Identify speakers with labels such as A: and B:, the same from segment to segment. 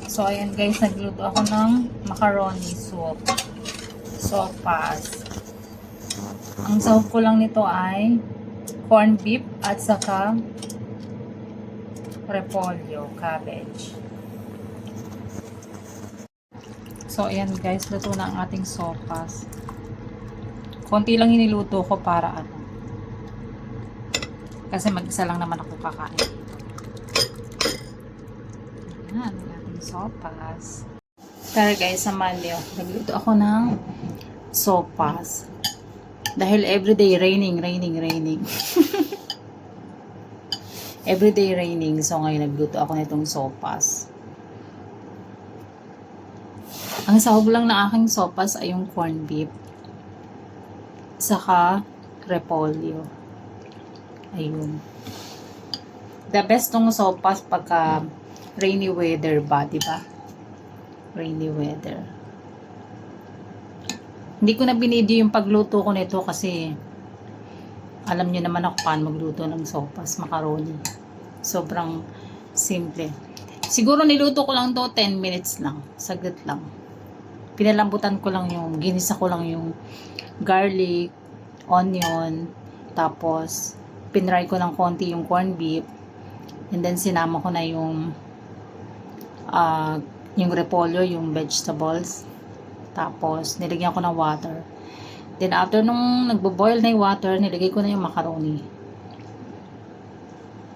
A: So, ayan guys, nagluto ako ng macaroni soup. Sopas. Ang sahog ko lang nito ay corned beef at saka repolyo, cabbage. So, ayan guys, luto na ang ating sopas. Konti lang iniluto ko para ano. Kasi mag-isa lang naman ako kakain. Ayan, ang ating sopas. Tara guys, samahan niyo. Nagluto ako ng sopas. Dahil everyday raining. Everyday raining. So ngayon nagluto ako nitong sopas. Ang sahog lang na aking sopas ay yung corned beef. Saka repolyo. Ayun. The best tong sopas pagka rainy weather ba, di ba? Rainy weather. Hindi ko na binidyo yung pagluto ko nito kasi alam niyo naman ako paano magluto ng sopas, macaroni. Sobrang simple. Siguro niluto ko lang to 10 minutes lang. Saglit lang. Pinalambutan ko lang yung, ginisa ko lang yung garlic, onion, tapos pinry ko ng konti yung corned beef, and then sinama ko na yung repolyo, yung vegetables, tapos nilagyan ko ng water. Then after nung nagbo-boil na yung water, nilagay ko na yung macaroni.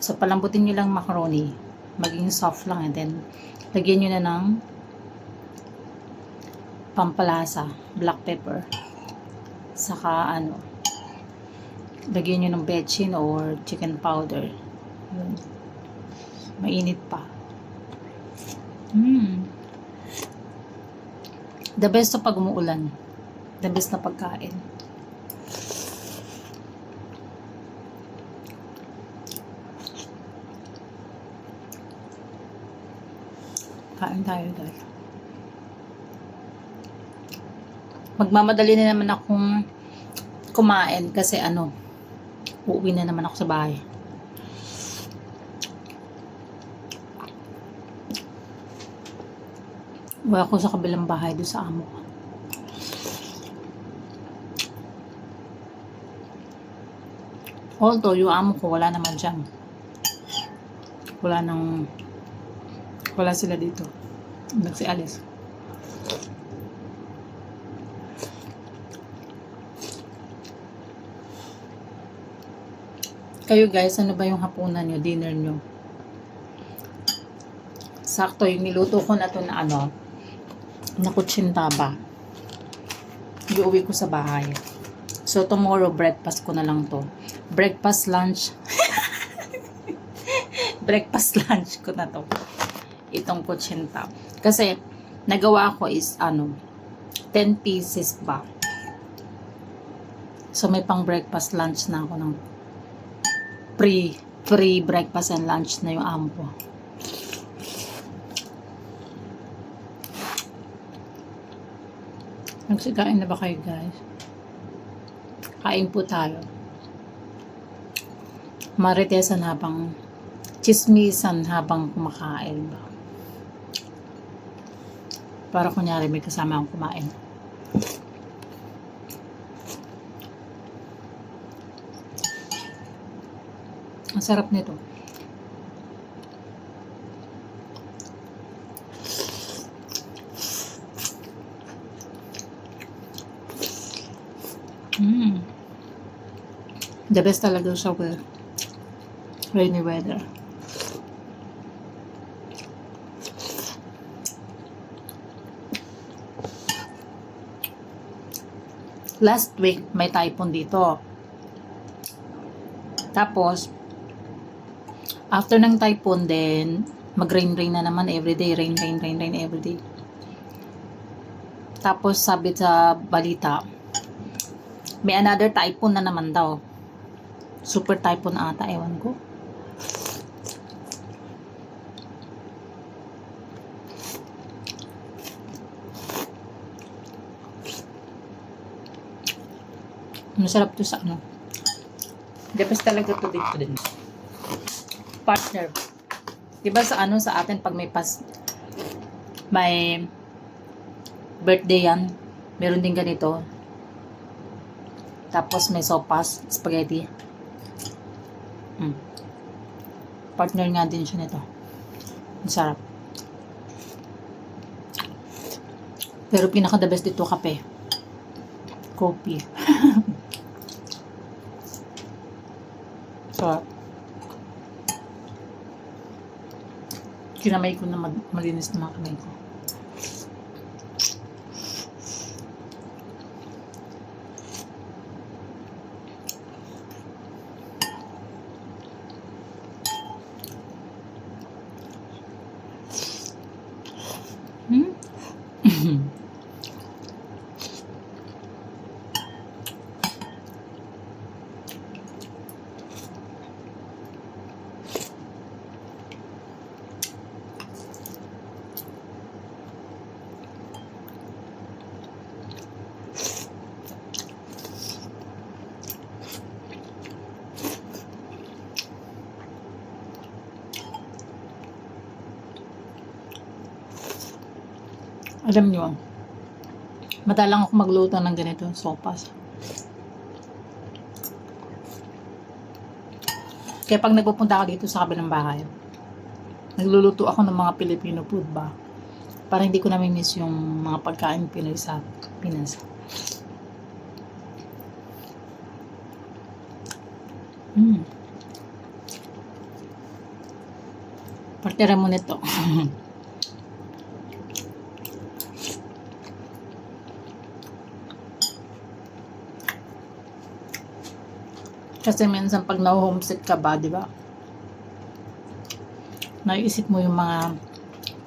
A: So palambutin nyo lang macaroni, maging soft lang, and then lagyan nyo na ng pampalasa, black pepper, saka ano, lagyan nyo ng bechin or chicken powder. Yun. Mainit pa. The best to pag umuulan. The best na pagkain. Kain tayo guys. Magmamadali na naman akong kumain kasi ano, uuwi na naman ako sa bahay. Wala ako sa kabilang bahay doon sa amo ko. Although yung amo ko wala naman dyan. Wala sila dito. Nagsialis. Kayo guys, ano ba yung hapunan nyo, dinner nyo? Sakto, yung niluto ko na to na ano, na kutsintaba. Iuwi ko sa bahay. So, tomorrow, breakfast ko na lang to. Breakfast, lunch. Breakfast, lunch ko na to. Itong kutsinta. Kasi, nagawa ko is, 10 pieces ba. So, may pang breakfast, lunch na ako ng pre-breakfast and lunch na yung amo ko. Nagsikain na ba kayo guys? Kain po tayo. Maritesan habang chismisan habang kumakain ba? Para kunyari may kasama akong kumain. Ang sarap nito. The best talaga siya with rainy weather. Last week, may typhoon dito. Tapos, after ng typhoon din, mag-rain na naman everyday. Rain everyday. Tapos, sabi sa balita, may another typhoon na naman daw. Super typhoon ata, ewan ko. Masarap to sa ano. The best talaga to dito din. Partner. Diba sa ano sa atin pag may May birthday yan. Meron din ganito. Tapos may sopas, spaghetti. Partner nga din siya nito. Ang sarap. Pero pinaka the best dito kape. Coffee. Sarap. Kinamay ko na malinis na mga kamay ko. Alam nyo, madalang ako magluto ng ganito, sopas. Kaya pag nagpupunta ako dito sa kabilang bahay, nagluluto ako ng mga Filipino food ba? Para hindi ko nami-miss yung mga pagkain Pinoy sa Pinas. Partira mo nito. Kasi minsan pag na-homesick ka ba, di ba? Naiisip mo yung mga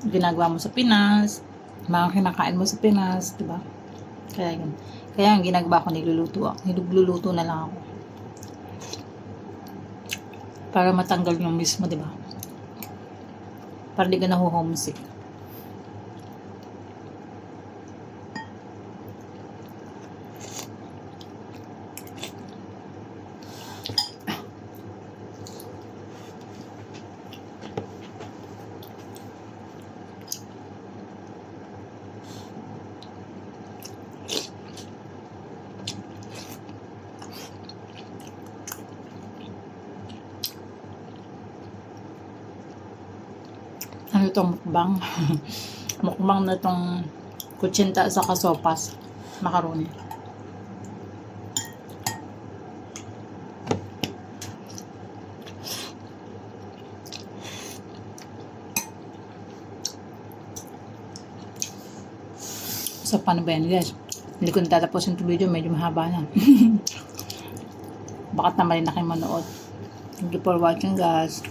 A: ginagawa mo sa Pinas, mga kinakain mo sa Pinas, di ba? Kaya yun. Kaya ang ginagawa ko, nilugluluto na lang ako. Para matanggal yung miss mo, di ba? Para di ka na-homesick. Ano itong mukbang? Mukbang na itong kutsinta sa kasopas. Macaroni. So, paano ba yan, guys? Hindi ko natatapusin itong video. Medyo mahaba na. Baka tamarin na kayo manood. Thank you for watching, guys.